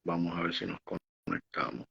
Vamos a ver si nos conectamos.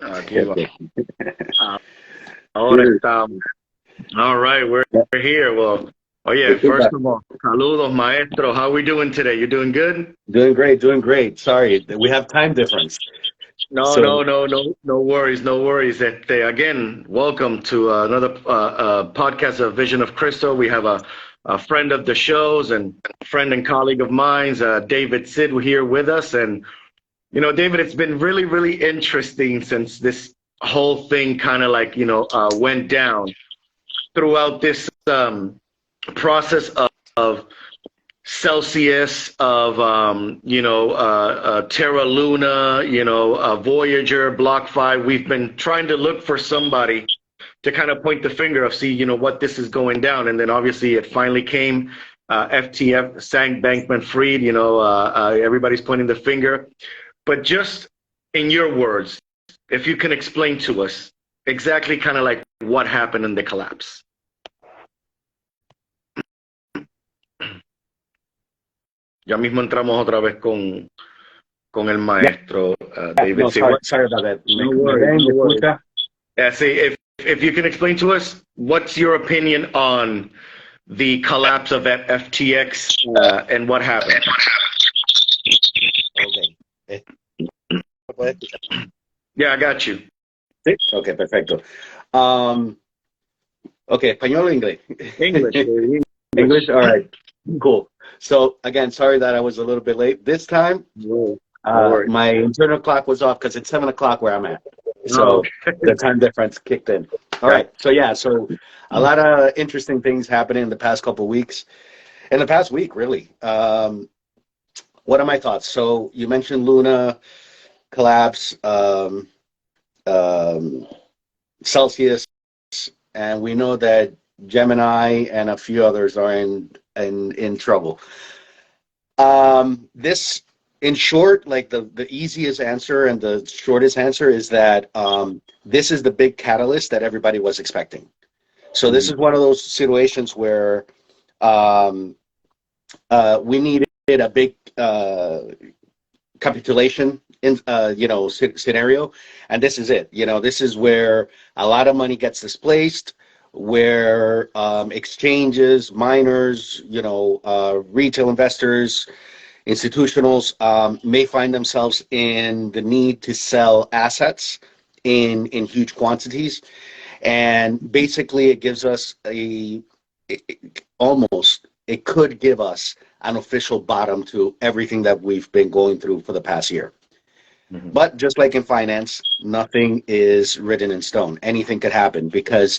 Aquí va. Ahora estamos. All right, we're here. Well, oh yeah, first of all, saludos, maestro. How are we doing today? You doing good? Doing great. Sorry, we have time difference. No worries, no worries. Again, welcome to another podcast of Vision of Crystal. We have a friend of the shows and friend and colleague of mine, David Sid, here with us. And, you know, David, it's been really, really interesting since this whole thing kind of like, went down throughout this process of Celsius, of Terra Luna, Voyager, Block 5. We've been trying to look for somebody to kind of point the finger of, see, what this is going down. And then obviously it finally came. FTF, Sam Bankman-Fried, everybody's pointing the finger. But just in your words, if you can explain to us exactly kind of like what happened in the collapse. Ya mismo entramos otra vez con el maestro, David. No, sorry about that. No worries. Yeah, see, if you can explain to us, what's your opinion on the collapse of FTX and what happened? Okay. Yeah, I got you. Okay, perfecto. Okay, español o inglés? English. English, all right, cool. So again, sorry that I was a little bit late. This time, my internal clock was off because it's 7 o'clock where I'm at. So the time difference kicked in. All right, so yeah, so a lot of interesting things happening in the past couple of weeks. In the past week, really. What are my thoughts? So you mentioned Luna collapse, Celsius, and we know that Gemini and a few others are in trouble. This, in short, like the easiest answer and the shortest answer is that this is the big catalyst that everybody was expecting. So this is one of those situations where we needed a big capitulation in scenario, and this is it. This is where a lot of money gets displaced, where exchanges, miners, retail investors, institutionals may find themselves in the need to sell assets in huge quantities. And basically it gives us it could give us an official bottom to everything that we've been going through for the past year. Mm-hmm. But just like in finance, nothing is written in stone. Anything could happen, because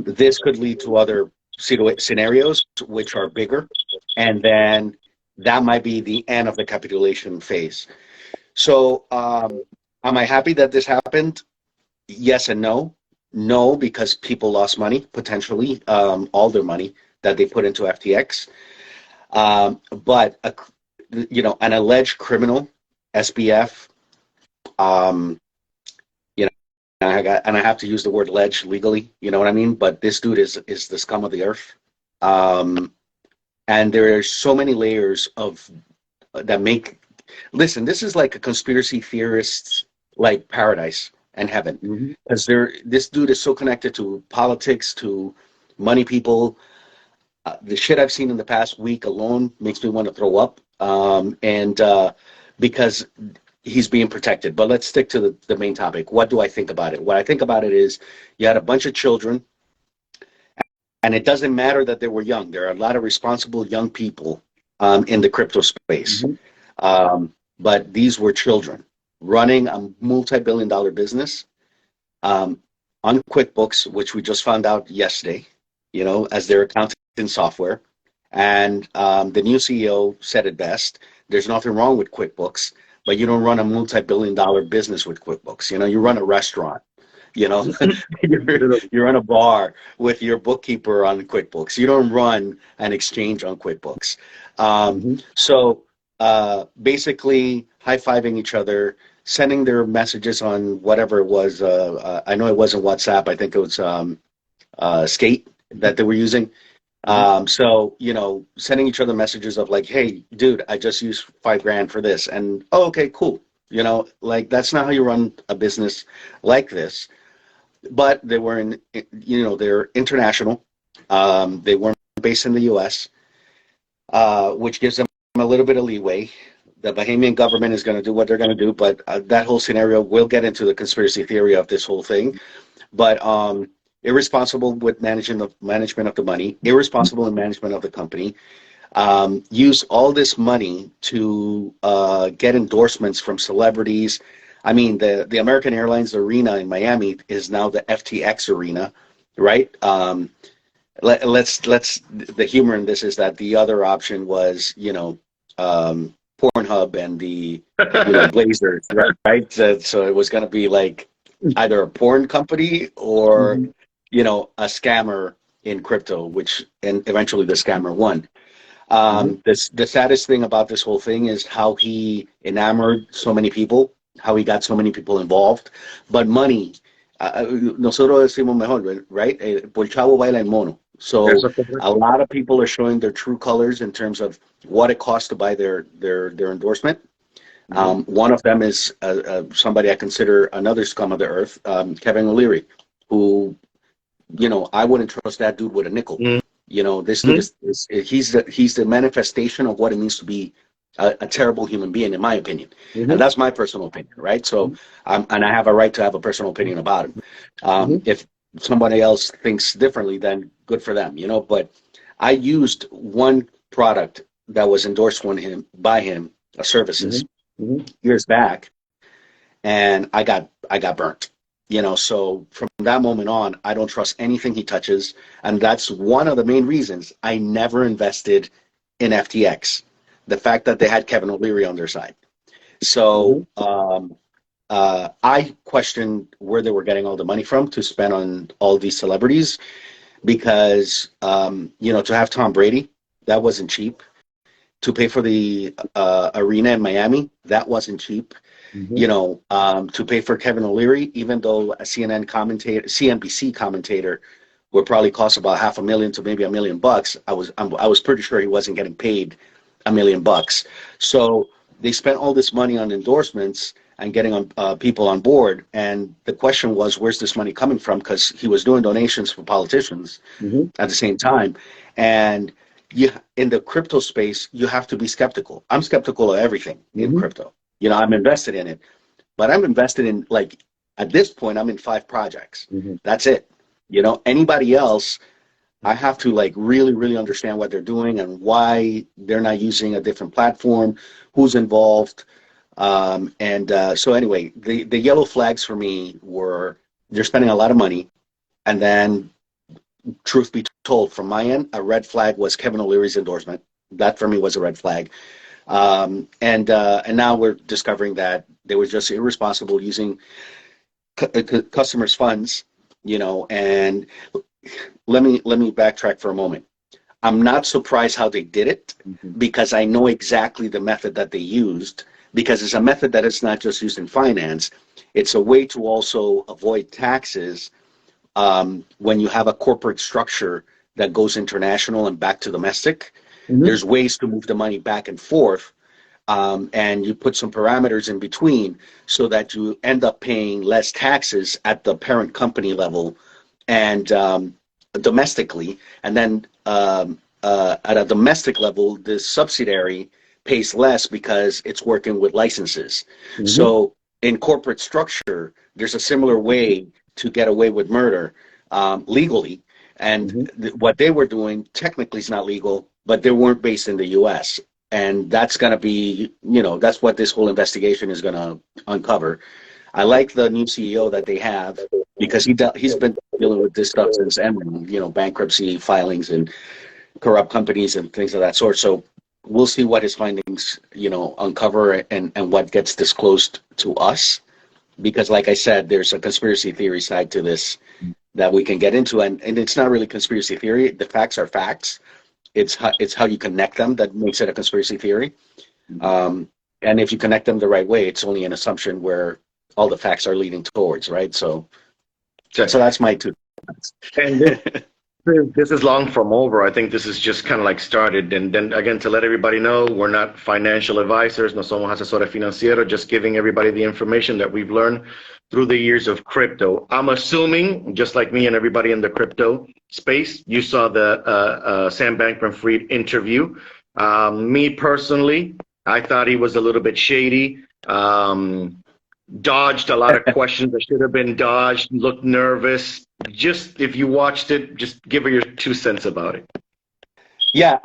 this could lead to other scenarios which are bigger, and then that might be the end of the capitulation phase. So am I happy that this happened? Yes and no. No, because people lost money, potentially, all their money that they put into FTX. But an alleged criminal, SBF, and I have to use the word alleged legally, you know what I mean? But this dude is the scum of the earth. And there are so many layers that make, listen, this is like a conspiracy theorist's like paradise and heaven, because this dude is so connected to politics, to money people. The shit I've seen in the past week alone makes me want to throw up, because he's being protected. But let's stick to the main topic. What do I think about it? What I think about it is, you had a bunch of children, and it doesn't matter that they were young. There are a lot of responsible young people in the crypto space. Mhm. But these were children running a multi-billion-dollar business on QuickBooks, which we just found out yesterday, as their accounting software. And the new CEO said it best. There's nothing wrong with QuickBooks, but you don't run a multi-billion-dollar business with QuickBooks. You run a restaurant. You're in a bar with your bookkeeper on QuickBooks. You don't run an exchange on QuickBooks. So basically high-fiving each other, sending their messages on whatever it was. I know it wasn't WhatsApp. I think it was Skate that they were using. So, sending each other messages of like, hey, dude, I just used $5,000 for this. And, oh, okay, cool. That's not how you run a business like this. But they were they're international. They weren't based in the U.S., which gives them a little bit of leeway. The Bahamian government is going to do what they're going to do, but that whole scenario, we'll get into the conspiracy theory of this whole thing. But irresponsible with management of the money, irresponsible in management of the company, use all this money to get endorsements from celebrities. I mean, the American Airlines arena in Miami is now the FTX arena, right? The humor in this is that the other option was, Pornhub and the Blazers, right? So it was going to be like either a porn company or a scammer in crypto, and eventually the scammer won. The saddest thing about this whole thing is how he enamored so many people, how he got so many people involved. But money, nosotros decimos mejor, right? Por chavo baila el mono. So a lot of people are showing their true colors in terms of what it costs to buy their endorsement. One of them is somebody I consider another scum of the earth, Kevin O'Leary, who, I wouldn't trust that dude with a nickel. This dude he's the manifestation of what it means to be a terrible human being, in my opinion. And that's my personal opinion, right? So, and I have a right to have a personal opinion about him. If somebody else thinks differently, then good for them, But I used one product that was endorsed by him, services, years back, and I got burnt. So from that moment on, I don't trust anything he touches, and that's one of the main reasons I never invested in FTX. The fact that they had Kevin O'Leary on their side. So I questioned where they were getting all the money from to spend on all these celebrities, because to have Tom Brady, that wasn't cheap. To pay for the arena in Miami, that wasn't cheap. To pay for Kevin O'Leary, even though a CNBC commentator would probably cost about $500,000 to maybe $1 million. I was pretty sure he wasn't getting paid $1 million. So they spent all this money on endorsements and getting people on board. And the question was, where's this money coming from? Because he was doing donations for politicians at the same time. And in the crypto space, you have to be skeptical. I'm skeptical of everything in crypto. I'm invested in it, but I'm invested in, at this point, I'm in 5 projects. That's it. Anybody else, I have to really, really understand what they're doing and why they're not using a different platform, who's involved. So anyway, the yellow flags for me were they're spending a lot of money. And then, truth be told, from my end, a red flag was Kevin O'Leary's endorsement. That for me was a red flag. And now we're discovering that they were just irresponsible using customers' funds, and let me backtrack for a moment. I'm not surprised how they did it, because I know exactly the method that they used, because it's a method that is not just used in finance. It's a way to also avoid taxes when you have a corporate structure that goes international and back to domestic. There's ways to move the money back and forth, and you put some parameters in between so that you end up paying less taxes at the parent company level and domestically, and then at a domestic level, the subsidiary pays less because it's working with licenses. So in corporate structure, there's a similar way to get away with murder legally. And what they were doing technically is not legal, but they weren't based in the U.S. And that's going to be, that's what this whole investigation is going to uncover. I like the new CEO that they have because he's been dealing with this stuff since Enron, bankruptcy filings and corrupt companies and things of that sort. So we'll see what his findings, uncover and what gets disclosed to us. Because like I said, there's a conspiracy theory side to this that we can get into. And it's not really conspiracy theory. The facts are facts. It's how you connect them that makes it a conspiracy theory. And if you connect them the right way, it's only an assumption where all the facts are leading towards, right? So that's my 2 cents. And this is long from over. I think this is just kind of like started. And then again, to let everybody know, we're not financial advisors. No somos asesores financieros, just giving everybody the information that we've learned through the years of crypto. I'm assuming, just like me and everybody in the crypto space, you saw the Sam Bankman-Fried interview. Me personally, I thought he was a little bit shady. Dodged a lot of questions that should have been dodged, looked nervous. Just if you watched it, just give her your 2 cents about it. Yeah,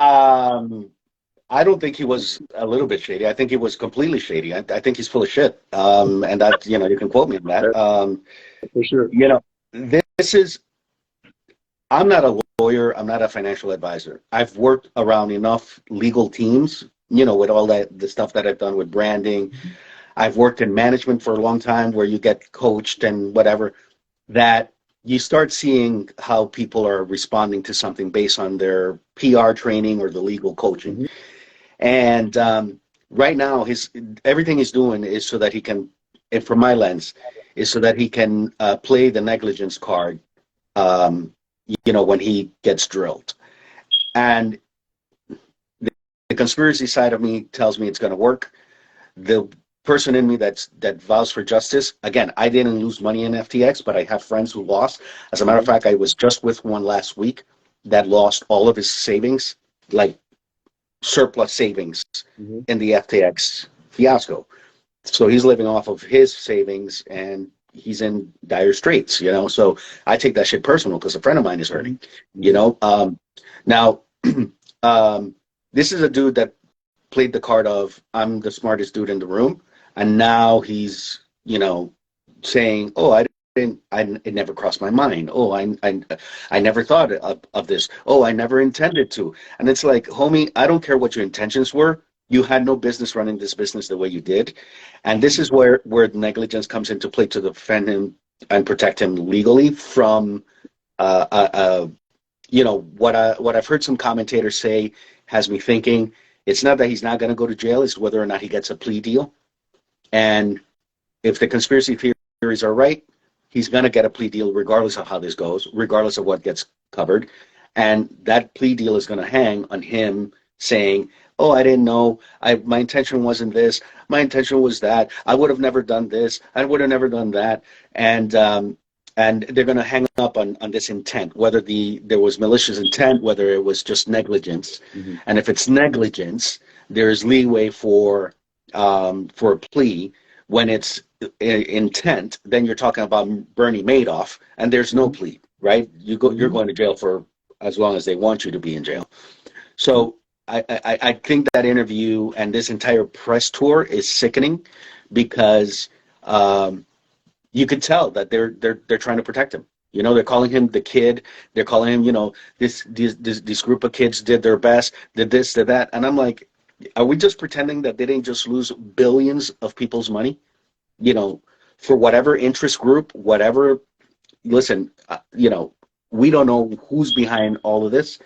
I don't think he was a little bit shady. I think he was completely shady. I think he's full of shit. And that, you can quote me on that. For sure. This is, I'm not a lawyer. I'm not a financial advisor. I've worked around enough legal teams, with all the stuff that I've done with branding. I've worked in management for a long time where you get coached and whatever, that you start seeing how people are responding to something based on their PR training or the legal coaching. And right now, everything he's doing is so that he can, and from my lens, is so that he can play the negligence card, when he gets drilled. And the conspiracy side of me tells me it's going to work. The person in me that vows for justice. Again, I didn't lose money in FTX, but I have friends who lost. As a matter of fact, I was just with one last week that lost all of his savings, like surplus savings in the FTX fiasco. So he's living off of his savings and he's in dire straits, So I take that shit personal because a friend of mine is hurting, Now, this is a dude that played the card of I'm the smartest dude in the room. And now he's, saying, "Oh, it never crossed my mind. Oh, I never thought of this. Oh, I never intended to." And it's like, homie, I don't care what your intentions were. You had no business running this business the way you did. And this is where negligence comes into play to defend him and protect him legally from, what I've heard some commentators say has me thinking it's not that he's not going to go to jail, it's whether or not he gets a plea deal. And if the conspiracy theories are right, he's going to get a plea deal regardless of how this goes, regardless of what gets covered. And that plea deal is going to hang on him saying, "Oh, I didn't know. My intention wasn't this. My intention was that. I would have never done this. I would have never done that." And they're going to hang up on this intent, whether there was malicious intent, whether it was just negligence. And if it's negligence, there's leeway for a plea. When it's intent, then you're talking about Bernie Madoff, and there's no plea, right? You're going to jail for as long as they want you to be in jail. So I think that interview and this entire press tour is sickening because you could tell that they're trying to protect him. They're calling him the kid. They're calling him, this group of kids did their best, did this, did that, and I'm like, are we just pretending that they didn't just lose billions of people's money, for whatever interest group, whatever? Listen, we don't know who's behind all of this.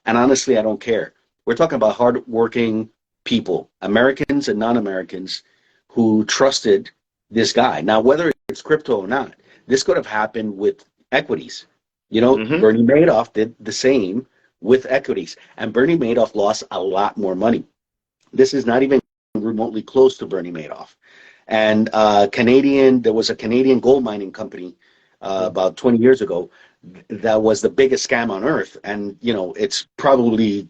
And honestly, I don't care. We're talking about hardworking people, Americans and non-Americans, who trusted this guy. Now, whether it's crypto or not, this could have happened with equities. Bernie Madoff did the same with equities. And Bernie Madoff lost a lot more money. This is not even remotely close to Bernie Madoff. And there was a Canadian gold mining company about 20 years ago that was the biggest scam on earth. And, it's probably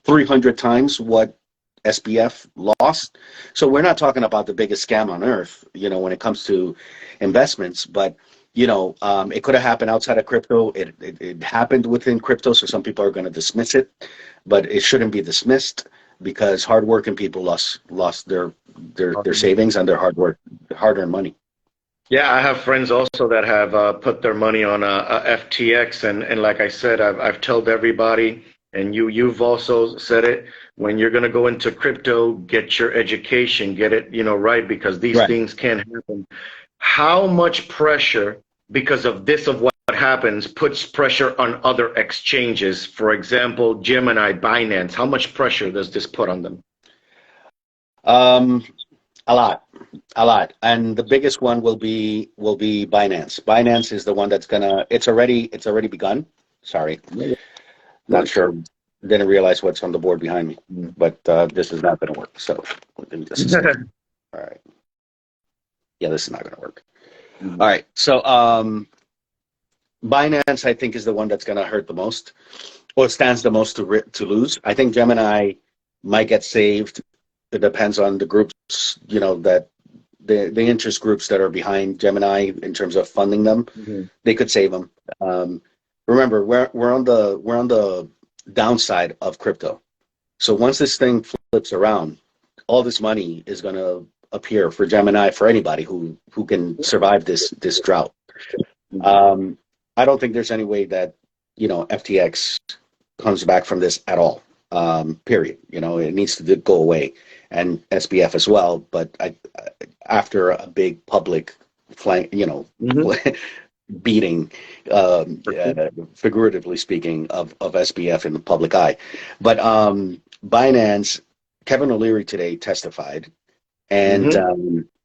300 times what SBF lost. So we're not talking about the biggest scam on earth, when it comes to investments. But it could have happened outside of crypto. It happened within crypto, so some people are going to dismiss it, but it shouldn't be dismissed because hardworking people lost their savings and their hard-earned money. Yeah, I have friends also that have put their money on FTX, and like I said, I've told everybody, and you've also said it. When you're going to go into crypto, get your education, get it, right, because these Right. things can happen. How much pressure, because of this, of what happens, puts pressure on other exchanges? For example, Gemini, Binance. How much pressure does this put on them? Um, a lot, and the biggest one will be Binance. Binance is the one that's gonna. It's already begun. Sorry, not sure. Didn't realize what's on the board behind me, but this is not gonna work. So this is all right. Yeah, this is not gonna work. All right. So Binance, I think, is the one that's gonna hurt the most, or stands the most to lose. I think Gemini might get saved. It depends on the groups, that the interest groups that are behind Gemini in terms of funding them. They could save them. Remember, we're on the downside of crypto. So once this thing flips around, all this money is going to appear for Gemini, for anybody who can survive this drought. I don't think there's any way that FTX comes back from this at all. Period. It needs to go away, and SBF as well. But after a big public flank, beating, figuratively speaking, of SBF in the public eye. But Binance, Kevin O'Leary today testified, and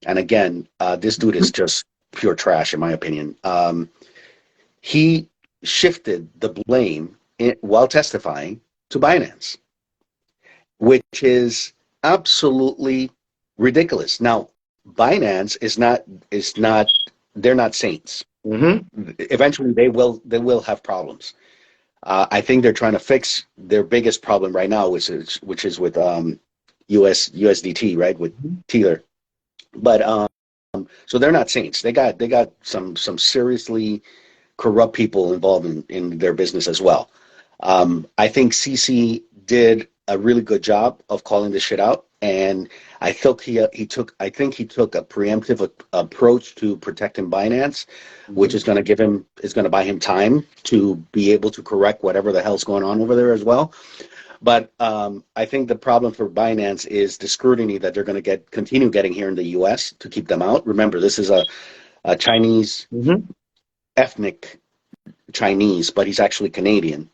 again, this dude is just pure trash, in my opinion. He shifted the blame while testifying to Binance, which is absolutely ridiculous. Now, Binance is not. They're not saints. Eventually, they will have problems. I think they're trying to fix their biggest problem right now, which is with USDT, right, with Tether. But so they're not saints. They got some seriously corrupt people involved in their business as well. I think CC did a really good job of calling this shit out, and I think he took a preemptive approach to protecting Binance, which is going to buy him time to be able to correct whatever the hell's going on over there as well. But I think the problem for Binance is the scrutiny that they're going to continue getting here in the U.S. to keep them out. Remember, this is a Chinese, ethnic Chinese, but he's actually Canadian.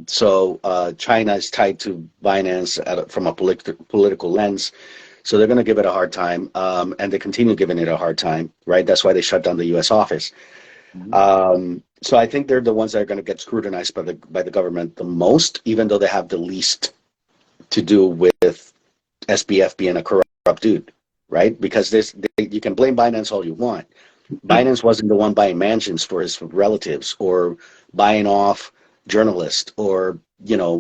So China is tied to Binance from a political lens. So they're going to give it a hard time, and they continue giving it a hard time, right? That's why they shut down the U.S. office. So I think they're the ones that are going to get scrutinized by the government the most, even though they have the least to do with SBF being a corrupt dude, right? Because you can blame Binance all you want. Binance wasn't the one buying mansions for his relatives or buying off journalists or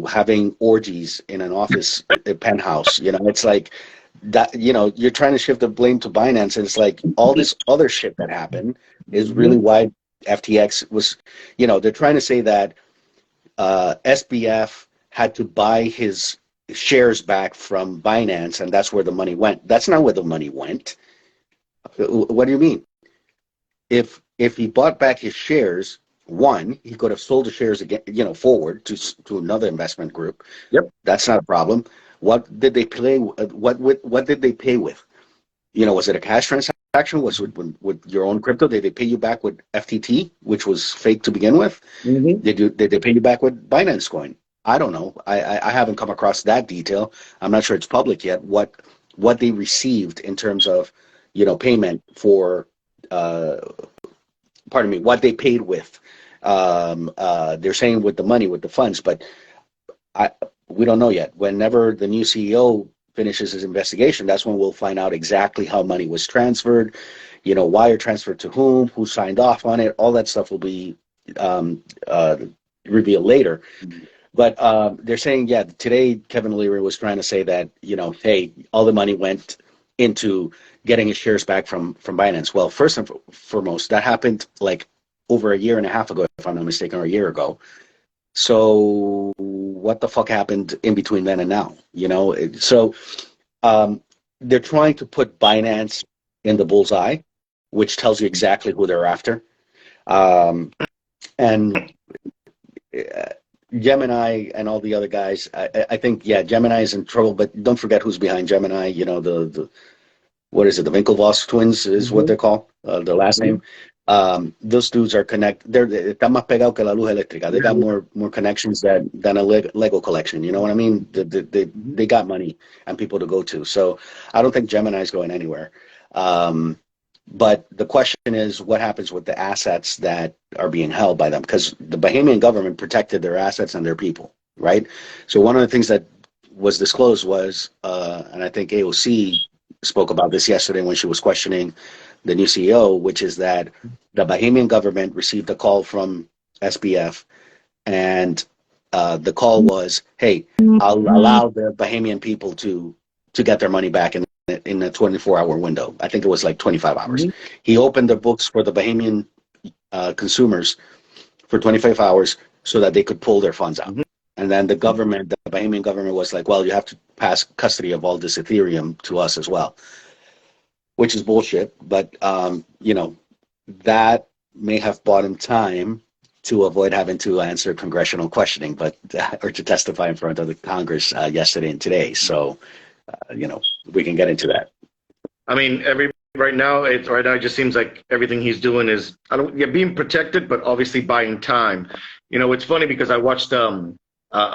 having orgies in an office, a penthouse. It's like that. You're trying to shift the blame to Binance, and it's like all this other shit that happened is really why FTX was. They're trying to say that SBF had to buy his shares back from Binance, and that's where the money went. That's not where the money went. What do you mean? If he bought back his shares, one, he could have sold the shares again, forward to another investment group. Yep, that's not a problem. What did they play? What did they pay with? Was it a cash transaction? Was it with your own crypto? Did they pay you back with FTT, which was fake to begin with? Did they pay you back with Binance coin? I don't know. I haven't come across that detail. I'm not sure it's public yet. What they received in terms of payment for. Pardon me, what they paid with. They're saying with the money, with the funds, but we don't know yet. Whenever the new CEO finishes his investigation, that's when we'll find out exactly how money was transferred, wire transferred to who signed off on it. All that stuff will be revealed later. But they're saying, today Kevin O'Leary was trying to say that, hey, all the money went into getting his shares back from Binance. Well, first and foremost, that happened like over a year and a half ago, if I'm not mistaken, or a year ago. So what the fuck happened in between then and now? You know, they're trying to put Binance in the bullseye, which tells you exactly who they're after. And Gemini and all the other guys, I think, yeah, Gemini is in trouble, but don't forget who's behind Gemini. You know, the what is it? The Winklevoss twins is what they're called, the last name. Those dudes are connected. Están más pegados que la luz eléctrica. They got more connections than a Lego collection. You know what I mean? They got money and people to go to. So I don't think Gemini is going anywhere. But the question is, what happens with the assets that are being held by them? Because the Bahamian government protected their assets and their people, right? So one of the things that was disclosed was, and I think AOC spoke about this yesterday when she was questioning the new CEO, which is that the Bahamian government received a call from SBF, and the call was, hey, I'll allow the Bahamian people to get their money back in a 24-hour window. I think it was like 25 hours. He opened the books for the Bahamian consumers for 25 hours so that they could pull their funds out. And then the Bahamian government was like, well, you have to pass custody of all this Ethereum to us as well, which is bullshit. But, you know, that may have bought him time to avoid having to answer congressional questioning, but or to testify in front of the Congress yesterday and today. So, you know, we can get into that. I mean, right now it just seems like everything he's doing is being protected, but obviously buying time. You know, it's funny because I watched a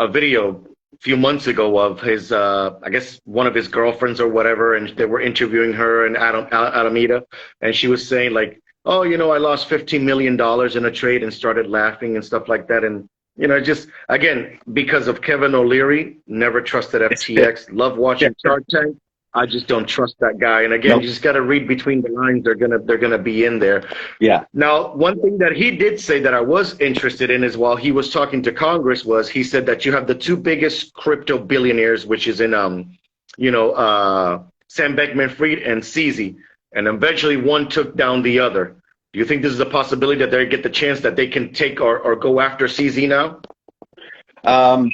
video a few months ago of his, I guess one of his girlfriends or whatever, and they were interviewing her in Alameda, and she was saying like, oh, you know, I lost $15 million in a trade, and started laughing and stuff like that. And, you know, just, again, because of Kevin O'Leary, never trusted FTX, love watching Shark Tank. I just don't trust that guy. And again, you just got to read between the lines. They're gonna be in there. Yeah. Now, one thing that he did say that I was interested in is while he was talking to Congress was he said that you have the two biggest crypto billionaires, which is in Sam Bankman-Fried and CZ, and eventually one took down the other. Do you think this is a possibility that they get the chance that they can take or go after CZ now?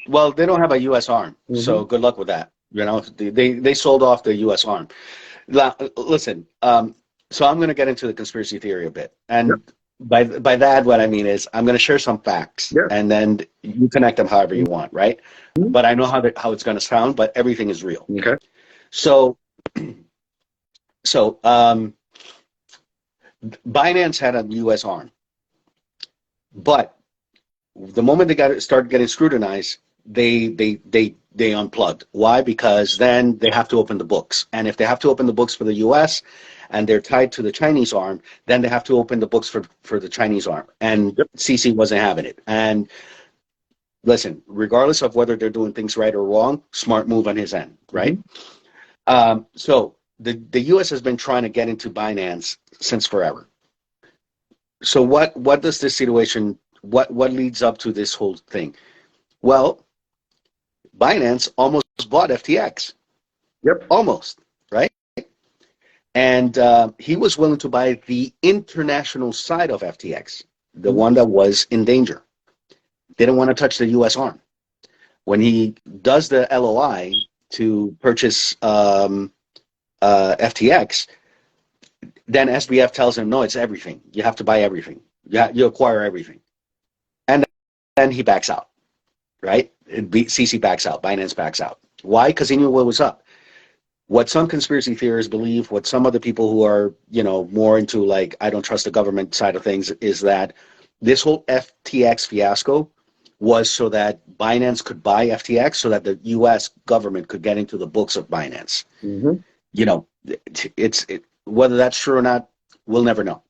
Well, they don't have a U.S. arm, so good luck with that. You know, they sold off the U.S. arm. Listen, so I'm going to get into the conspiracy theory a bit, and by that what I mean is I'm going to share some facts, and then you connect them however you want, right? But I know how it's going to sound, but everything is real. Okay. So Binance had a U.S. arm, but the moment they started getting scrutinized, they unplugged. Why? Because then they have to open the books. And if they have to open the books for the US and they're tied to the Chinese arm, then they have to open the books for the Chinese arm. And CC wasn't having it. And listen, regardless of whether they're doing things right or wrong, smart move on his end, right? So the US has been trying to get into Binance since forever. So what does this situation, what leads up to this whole thing? Well, Binance almost bought FTX. Almost, right? And he was willing to buy the international side of FTX, the one that was in danger. Didn't want to touch the U.S. arm. When he does the LOI to purchase FTX, then SBF tells him, no, it's everything. You have to buy everything. You acquire everything. And then he backs out. Right? CC backs out. Binance backs out. Why? Because he knew what was up. What some conspiracy theorists believe, what some other people who are, you know, more into like, I don't trust the government side of things, is that this whole FTX fiasco was so that Binance could buy FTX so that the U.S. government could get into the books of Binance. You know, whether that's true or not, we'll never know.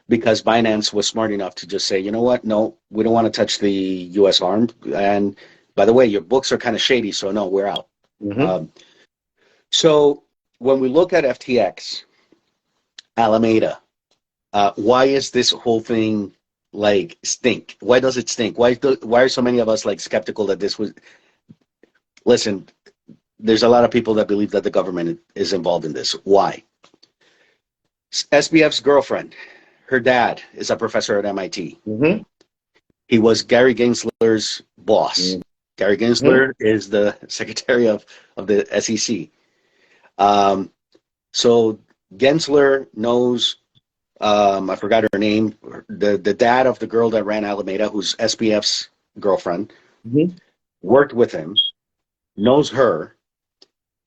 Because Binance was smart enough to just say, you know what, no, we don't want to touch the U.S. arm. And by the way, your books are kind of shady, so no, we're out. So when we look at FTX, Alameda, why is this whole thing like stink? Why does it stink? Why are so many of us like skeptical that this was? Listen, there's a lot of people that believe that the government is involved in this. Why? SBF's girlfriend, her dad is a professor at MIT. Mm-hmm. He was Gary Gensler's boss. Gary Gensler is the secretary of the SEC. So Gensler knows, I forgot her name, the dad of the girl that ran Alameda, who's SBF's girlfriend, worked with him, knows her,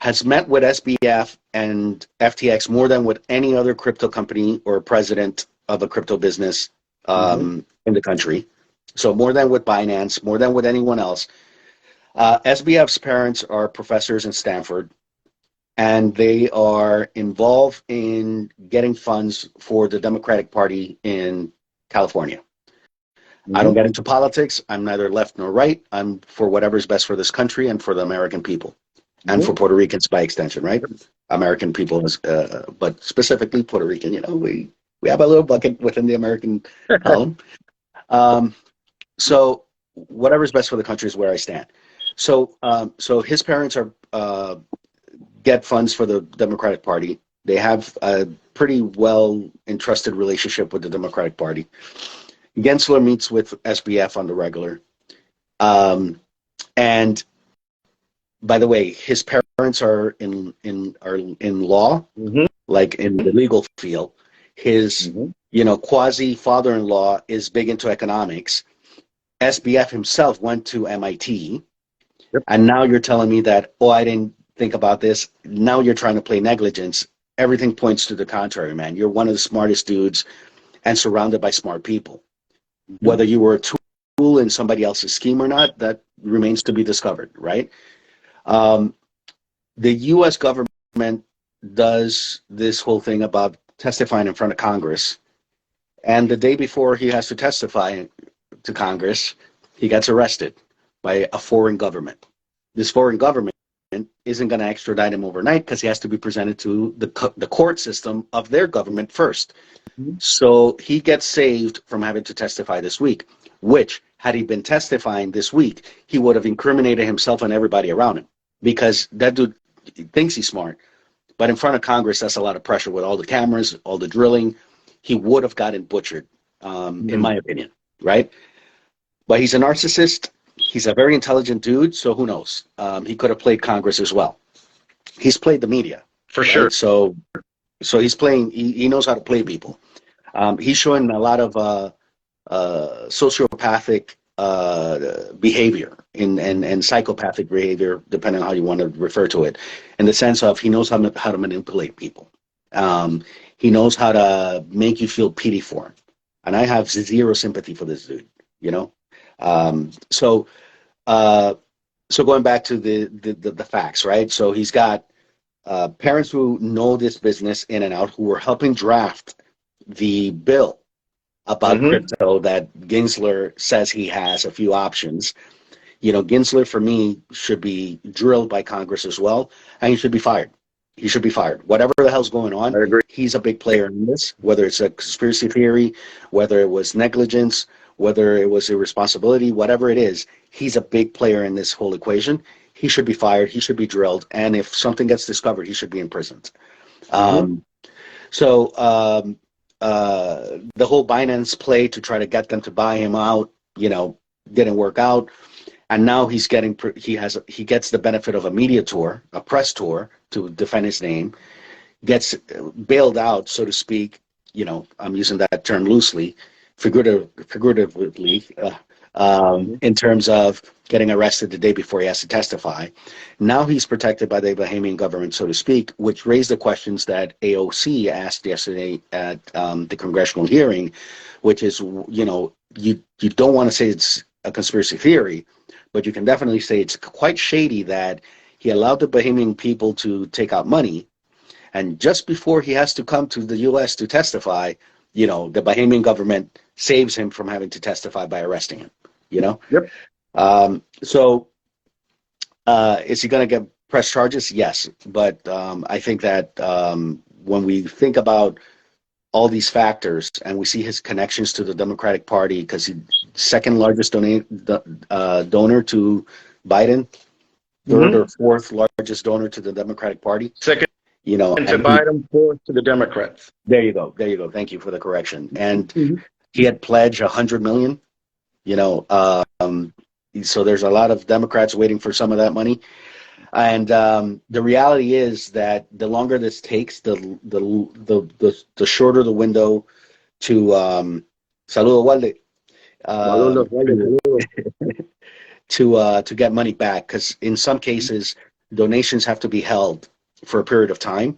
has met with SBF and FTX more than with any other crypto company or president of a crypto business in the country. So more than with Binance, more than with anyone else. SBF's parents are professors in Stanford, and they are involved in getting funds for the Democratic Party in California. I don't get into politics. I'm neither left nor right. I'm for whatever's best for this country and for the American people, and for Puerto Ricans by extension, right? American people, but specifically Puerto Rican. You know, we have a little bucket within the American column. So whatever's best for the country is where I stand. So so his parents are get funds for the Democratic Party. They have a pretty well entrusted relationship with the Democratic Party. Gensler meets with SBF on the regular. And by the way, his parents are in law, like in the legal field. His quasi father-in-law is big into economics. SBF himself went to MIT, and now you're telling me that, oh, I didn't think about this. Now you're trying to play negligence. Everything points to the contrary, man. You're one of the smartest dudes and surrounded by smart people. Whether you were a tool in somebody else's scheme or not, that remains to be discovered, right? The U.S. government does this whole thing about testifying in front of Congress, and the day before he has to testify to Congress, he gets arrested by a foreign government. This foreign government isn't going to extradite him overnight because he has to be presented to the court system of their government first. So he gets saved from having to testify this week, which, had he been testifying this week, he would have incriminated himself and everybody around him, because that dude thinks he's smart. But in front of Congress, that's a lot of pressure with all the cameras, all the drilling. He would have gotten butchered, in my opinion, right? But he's a narcissist. He's a very intelligent dude, so who knows? He could have played Congress as well. He's played the media. For sure. So he's playing, he knows how to play people. He's showing a lot of sociopathic behavior and psychopathic behavior, depending on how you want to refer to it, in the sense of he knows how to manipulate people. He knows how to make you feel pity for him. And I have zero sympathy for this dude, you know? So going back to the facts, right? So he's got parents who know this business in and out, who were helping draft the bill about crypto that Gensler says he has a few options. You know, Gensler, for me, should be drilled by Congress as well, and he should be fired. He should be fired. Whatever the hell's going on, I agree. He's a big player in this, whether it's a conspiracy theory, whether it was negligence, whether it was irresponsibility, whatever it is, he's a big player in this whole equation. He should be fired. He should be drilled. And if something gets discovered, he should be imprisoned. The whole Binance play to try to get them to buy him out, you know, didn't work out. And now he gets the benefit of a media tour, a press tour to defend his name, gets bailed out, so to speak. You know, I'm using that term loosely, figuratively, in terms of getting arrested the day before he has to testify. Now he's protected by the Bahamian government, so to speak, which raised the questions that AOC asked yesterday at the congressional hearing, which is, you know, you don't want to say it's a conspiracy theory, but you can definitely say it's quite shady that he allowed the Bahamian people to take out money, and just before he has to come to the U.S. to testify, you know, the Bahamian government saves him from having to testify by arresting him, you know? Yep. Is he going to get press charges? Yes. But I think that when we think about all these factors and we see his connections to the Democratic Party, because he's second largest donor to Biden, third or fourth largest donor to the Democratic Party. Second You know, to Biden, fourth to the Democrats. There you go. There you go. Thank you for the correction. And he had pledged 100 million. You know, so there's a lot of Democrats waiting for some of that money. And the reality is that the longer this takes, the shorter the window to saludo Walde, to get money back, because in some cases donations have to be held for a period of time,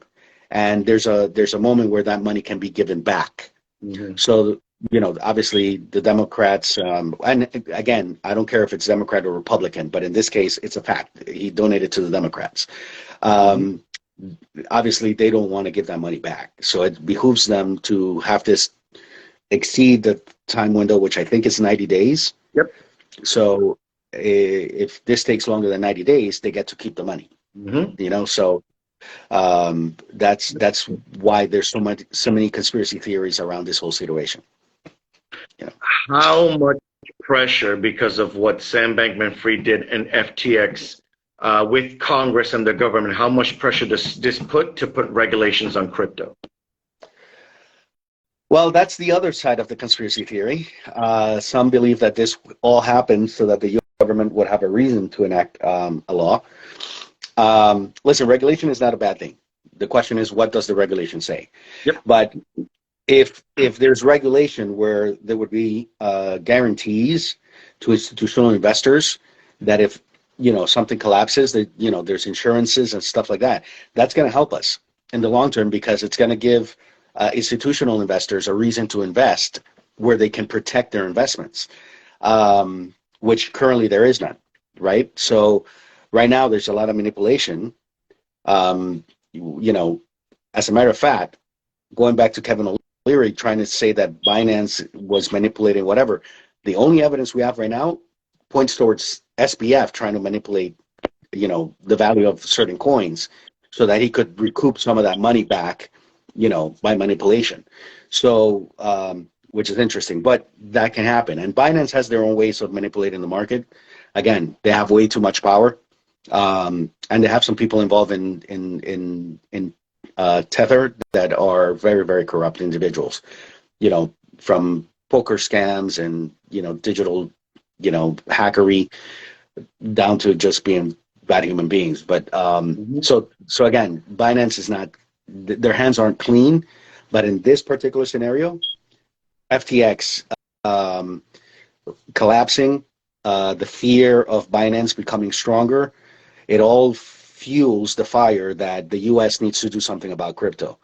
and there's a moment where that money can be given back. So, you know, obviously the Democrats, and again, I don't care if it's Democrat or Republican, but in this case, it's a fact. He donated to the Democrats. Obviously, they don't want to give that money back. So it behooves them to have this exceed the time window, which I think is 90 days. Yep. So if this takes longer than 90 days, they get to keep the money. You know, so that's why there's so many conspiracy theories around this whole situation. You know. How much pressure, because of what Sam Bankman-Fried did in FTX, with Congress and the government, how much pressure does this put regulations on crypto? Well, that's the other side of the conspiracy theory. Some believe that this all happened so that the US government would have a reason to enact a law. Listen, regulation is not a bad thing. The question is, what does the regulation say? Yep. But if there's regulation where there would be guarantees to institutional investors that if, you know, something collapses, that, you know, there's insurances and stuff like that, that's going to help us in the long term, because it's going to give institutional investors a reason to invest where they can protect their investments, which currently there is none, right? So right now there's a lot of manipulation. You know, as a matter of fact, going back to Kevin O'Leary trying to say that Binance was manipulating whatever, the only evidence we have right now points towards SBF trying to manipulate, you know, the value of certain coins so that he could recoup some of that money back, you know, by manipulation. So, which is interesting, but that can happen. And Binance has their own ways of manipulating the market. Again, they have way too much power. And they have some people involved in Tether that are very, very corrupt individuals, you know, from poker scams and, you know, digital, you know, hackery down to just being bad human beings. But so again, Binance is not, their hands aren't clean, but in this particular scenario, FTX collapsing, the fear of Binance becoming stronger, it all fuels the fire that the U.S. needs to do something about crypto.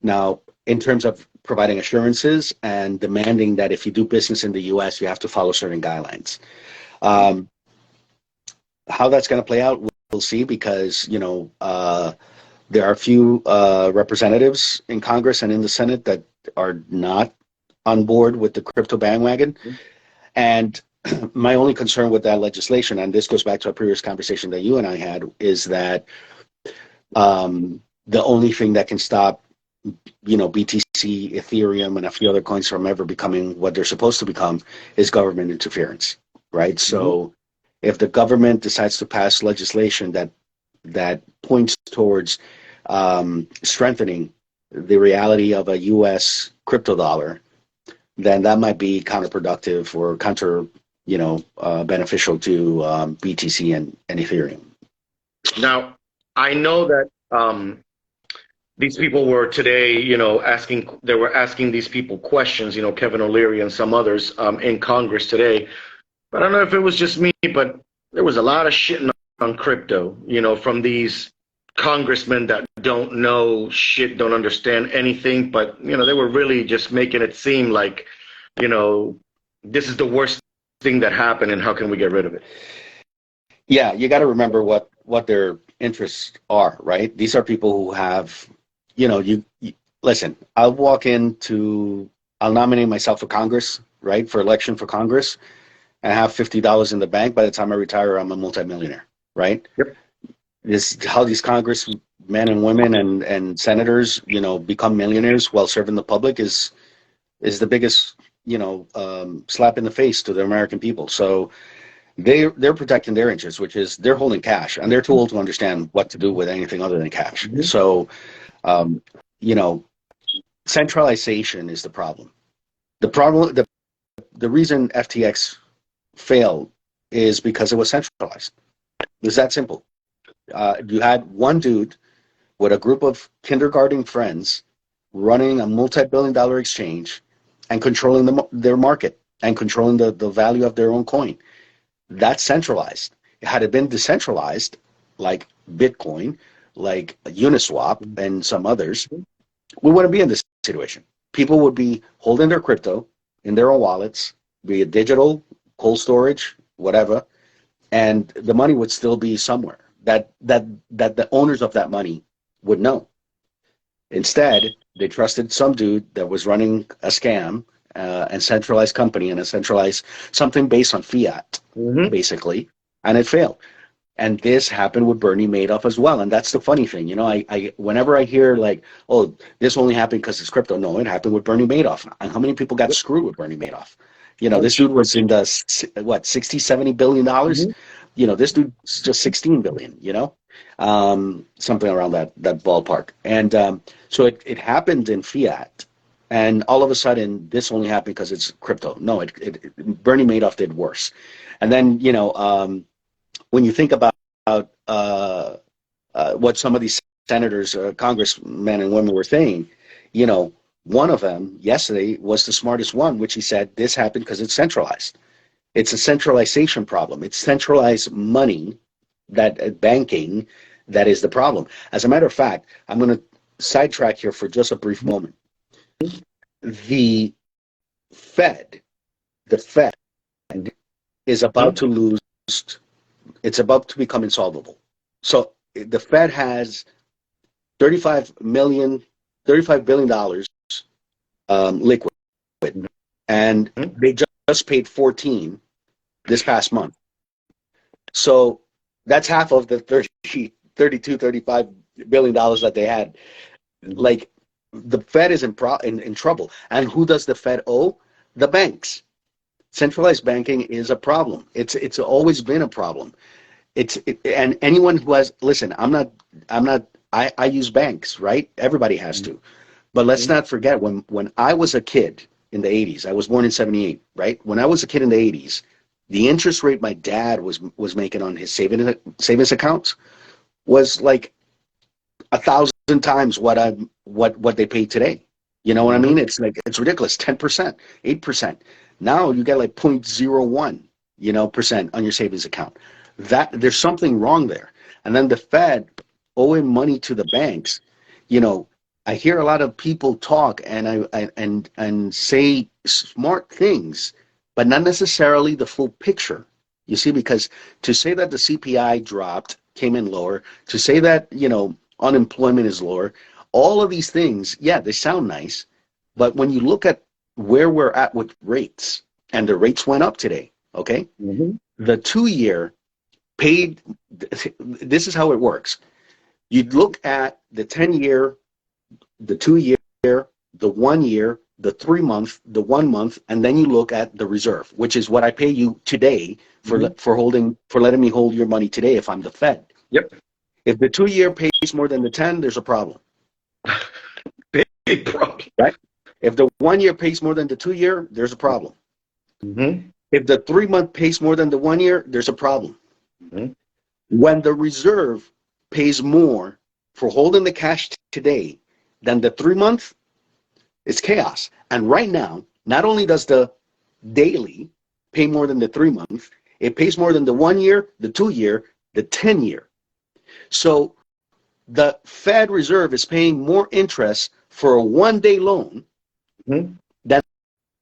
Now, in terms of providing assurances and demanding that if you do business in the U.S., you have to follow certain guidelines. How that's going to play out, we'll see, because, you know, there are a few representatives in Congress and in the Senate that are not on board with the crypto bandwagon. And my only concern with that legislation, and this goes back to a previous conversation that you and I had, is that the only thing that can stop, you know, BTC, Ethereum, and a few other coins from ever becoming what they're supposed to become is government interference, right? So if the government decides to pass legislation that points towards strengthening the reality of a U.S. crypto dollar, then that might be counterproductive or beneficial to BTC and Ethereum. Now, I know that these people were today, you know, asking these people questions, you know, Kevin O'Leary and some others in Congress today. But I don't know if it was just me, but there was a lot of shitting on crypto, you know, from these congressmen that don't know shit, don't understand anything. But, you know, they were really just making it seem like, you know, this is the worst thing that happened and how can we get rid of it? Yeah, you got to remember what their interests are, right? These are people who have, you know, you listen, I'll nominate myself for Congress, right? For election for Congress, and have $50 in the bank. By the time I retire, I'm a multimillionaire, right? Yep. This is how these congressmen and women and senators, you know, become millionaires while serving the public is the biggest, you know, slap in the face to the American people. So they're protecting their interests, which is they're holding cash, and they're too old to understand what to do with anything other than cash. Mhm. So, you know, centralization is the problem. The reason FTX failed is because it was centralized. It's that simple. You had one dude with a group of kindergarten friends running a multi-billion-dollar exchange and controlling their market and controlling the value of their own coin. That's centralized. Had it been decentralized, like Bitcoin, like Uniswap, and some others, we wouldn't be in this situation. People would be holding their crypto in their own wallets, be it digital, cold storage, whatever, and the money would still be somewhere that the owners of that money would know. Instead, they trusted some dude that was running a scam and centralized company and a centralized something based on fiat, basically, and it failed. And this happened with Bernie Madoff as well. And that's the funny thing, you know. I whenever I hear like, oh, this only happened because it's crypto. No, it happened with Bernie Madoff. And how many people got screwed with Bernie Madoff? You know, this dude was in the 60, $70 billion. You know, this dude's just 16 billion. You know, something around that ballpark. And so it happened in fiat. And all of a sudden, this only happened because it's crypto. No, Bernie Madoff did worse. And then, you know, when you think about what some of these senators, congressmen and women were saying, you know, one of them yesterday was the smartest one, which he said this happened because it's centralized. It's a centralization problem. It's centralized money, that banking, that is the problem. As a matter of fact, I'm going to sidetrack here for just a brief moment. The Fed is about to lose. It's about to become insolvable. So the Fed has $35 billion liquid, and they just paid 14 this past month. So that's half of the 32, $35 billion that they had. Like, the Fed is in trouble. And who does the Fed owe? The banks. Centralized banking is a problem. It's always been a problem. And anyone who has, listen, I use banks, right? Everybody has to. But let's not forget, when I was a kid in the 80s, I was born in 78, right? When I was a kid in the 80s, the interest rate my dad was making on his savings accounts was like 1,000 times what they pay today. You know what I mean? It's like, it's ridiculous. 10%, 8%. Now you get like 0.01, you know, percent on your savings account. That there's something wrong there. And then the Fed owing money to the banks, you know, I hear a lot of people talk and say smart things, but not necessarily the full picture. You see, because to say that the CPI dropped, came in lower, to say that, you know, unemployment is lower, all of these things, yeah, they sound nice, but when you look at where we're at with rates, and the rates went up today, okay? The 2-year paid, this is how it works. You'd look at the 10-year, the 2-year, the 1 year, the 3 month, the 1 month, and then you look at the reserve, which is what I pay you today for letting me hold your money today if I'm the Fed. Yep. If the 2-year pays more than the 10, there's a problem. Big problem. Right? If the 1 year pays more than the 2 year, there's a problem. If the 3 month pays more than the 1 year, there's a problem. When the reserve pays more for holding the cash today than the 3 month, it's chaos. And right now, not only does the daily pay more than the 3 month, it pays more than the 1 year, the 2 year, the 10 year. So the Fed Reserve is paying more interest for a 1-day loan than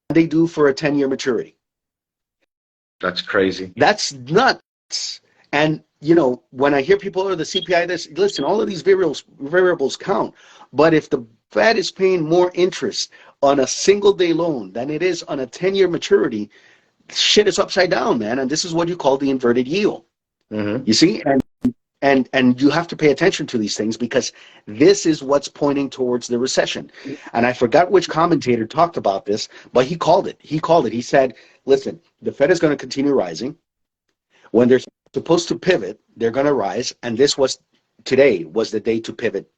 they do for a 10-year maturity. That's crazy. That's nuts. And, you know, when I hear people, the CPI, this, listen, all of these variables count. But if the Fed is paying more interest on a single-day loan than it is on a 10-year maturity, shit is upside down, man. And this is what you call the inverted yield. You see? And you have to pay attention to these things because this is what's pointing towards the recession. And I forgot which commentator talked about this, but he called it. He said, listen, the Fed is going to continue rising. When they're supposed to pivot, they're going to rise. And today was the day to pivot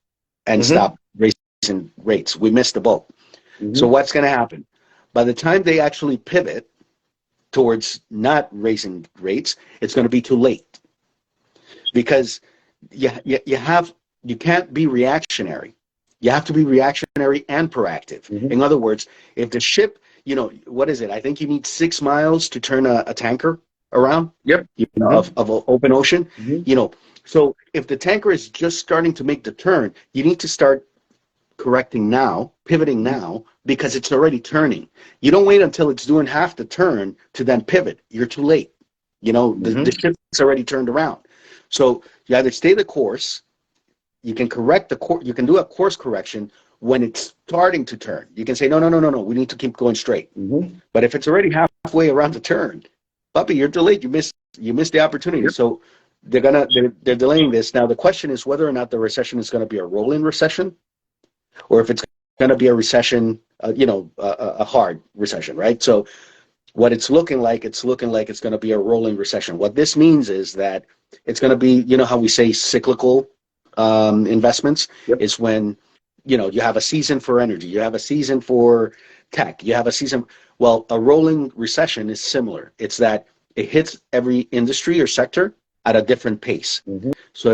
and stop raising rates. We missed the boat. So what's going to happen? By the time they actually pivot towards not raising rates, it's going to be too late, because you can't be reactionary. You have to be reactionary and proactive. In other words, if the ship, what is it? I think you need 6 miles to turn a tanker around. Yep. Of an open ocean. So if the tanker is just starting to make the turn, you need to start correcting now, pivoting now, because it's already turning. You don't wait until it's doing half the turn to then pivot. You're too late. The ship's already turned around. So you either stay the course, you can correct the course, you can do a course correction when it's starting to turn. You can say, no, we need to keep going straight. But if it's already halfway around the turn, puppy, you're delayed. You missed the opportunity. So they're delaying this. Now the question is whether or not the recession is going to be a rolling recession, or if it's going to be a recession, a hard recession, right? So what it's looking like it's going to be a rolling recession. What this means is that it's going to be, how we say cyclical investments is when, you have a season for energy, you have a season for tech, you have a season. Well, a rolling recession is similar. It's that it hits every industry or sector at a different pace. So